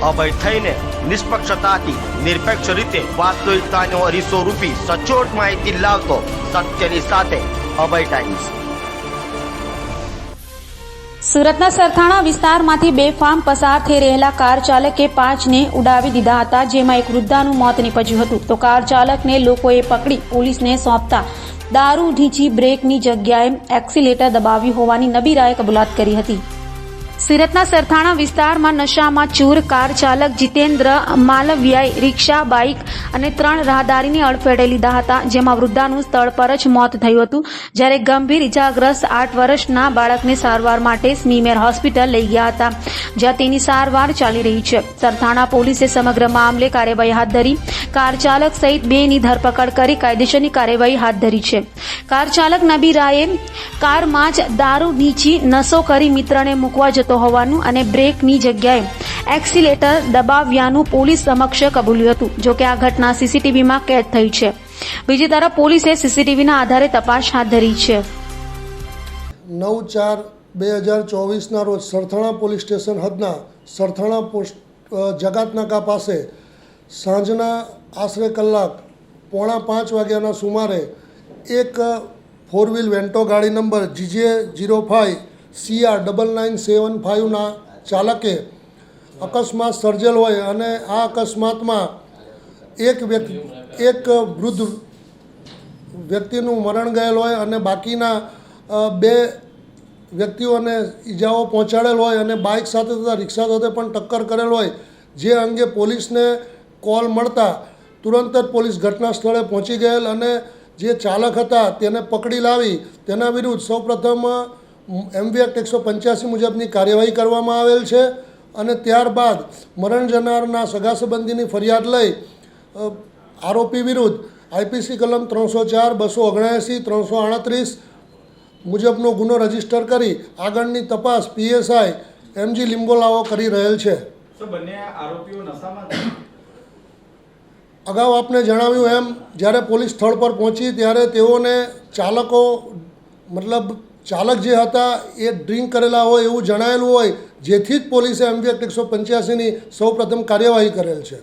અભય થઈને નિષ્પક્ષતાથી નિરપેક્ષ રીતે વાસ્તવિકતાનો અરીસો રૂપી સચોટ માહિતી લાવતો સત્યની સાથે અભય ટાઈમ્સ। સુરતના સરથાણા વિસ્તારમાંથી બેફામ પસાર થઈ રહેલા કાર ચાલકે 5ને ઉડાવી દીધા હતા, જેમાં એક વૃદ્ધાનું મોત નીપજ્યું હતું। તો કાર ચાલકને લોકોએ પકડી પોલીસને સોંપતા દારૂ ઢીંચી બ્રેકની જગ્યાએ એક્સિલેટર દબાવ્યું હોવાની નબીરાએ કબૂલાત કરી હતી। સુરતના સરથાણા વિસ્તારમાં નશામાં ચૂર કાર ચાલક જીતેન્દ્ર માલવિયાએ રિક્ષા, બાઇક અને 3 રાહદારીને અડફેટે લીધા હતા, જેમાં વૃદ્ધાનું સ્થળ પર જ મોત થયું હતું, જ્યારે ગંભીર ઇજાગ્રસ્ત 8 વર્ષના બાળકને સારવાર માટે સ્મીમેર હોસ્પિટલ લઈ ગયા હતા, જ્યાં તેની સારવાર ચાલી રહી છે। સરથાણા પોલીસે સમગ્ર મામલે કાર્યવાહી હાથ ધરી કાર ચાલક સહિત 2ની ધરપકડ કરી કાયદેસરની કાર્યવાહી હાથ ધરી છે। કાર ચાલક નબીરાએ કારમાં જ દારૂ ઢીંચી નશો કરી મિત્રને મૂકવા જતો હોવાનું અને બ્રેકની જગ્યાએ એક્સિલેટર દબાવ્યાનું પોલીસ સમક્ષ કબૂલ્યું હતું। જો કે આ ઘટના સીસીટીવીમાં કેદ થઈ છે। બીજી તરફ પોલીસે સીસીટીવીના આધારે તપાસ હાથ ધરી છે। 9/4/2024 રોજ સરથાણા પોલીસ સ્ટેશન હદના સરથાણા પોસ્ટ જગાતનાકા પાસે સાંજના આશરે કલાક 4:45 વાગ્યાના સુમારે એક 4 વ્હીલ વેન્ટો ગાડી નંબર GJ05 CR 9975ના ચાલકે અકસ્માત સર્જેલ હોય અને આ અકસ્માતમાં એક વૃદ્ધ વ્યક્તિનું મરણ ગયેલ હોય અને બાકીના 2 વ્યક્તિઓને ઈજાઓ પહોંચાડેલ હોય અને બાઇક સાથે તથા રિક્ષા સાથે પણ ટક્કર કરેલ હોય, જે અંગે પોલીસને કોલ મળતા તુરંત જ પોલીસ ઘટના સ્થળે પહોંચી ગયેલ અને જે ચાલક હતા તેને પકડી લાવી તેના વિરુદ્ધ સૌપ્રથમ MV એક્ટ 185 મુજબની કાર્યવાહી કરવામાં આવેલ છે અને ત્યારબાદ મરણ જનારના સગા સંબંધીની ફરિયાદ લઈ આરોપી વિરુદ્ધ IPC કલમ 304, 279, 338 મુજબનો ગુનો રજીસ્ટર કરી આગળની તપાસ PSI MG લિંબોલાઓ કરી રહેલ છે। અગાઉ આપને જણાવ્યું એમ જ્યારે પોલીસ સ્થળ પર પહોંચી ત્યારે તેઓને ચાલક જે હતા એ ડ્રિંક કરેલા હોય એવું જણાયેલું હોય, જેથી જ પોલીસે MV એક્ટ 185ની સૌપ્રથમ કાર્યવાહી કરેલ છે।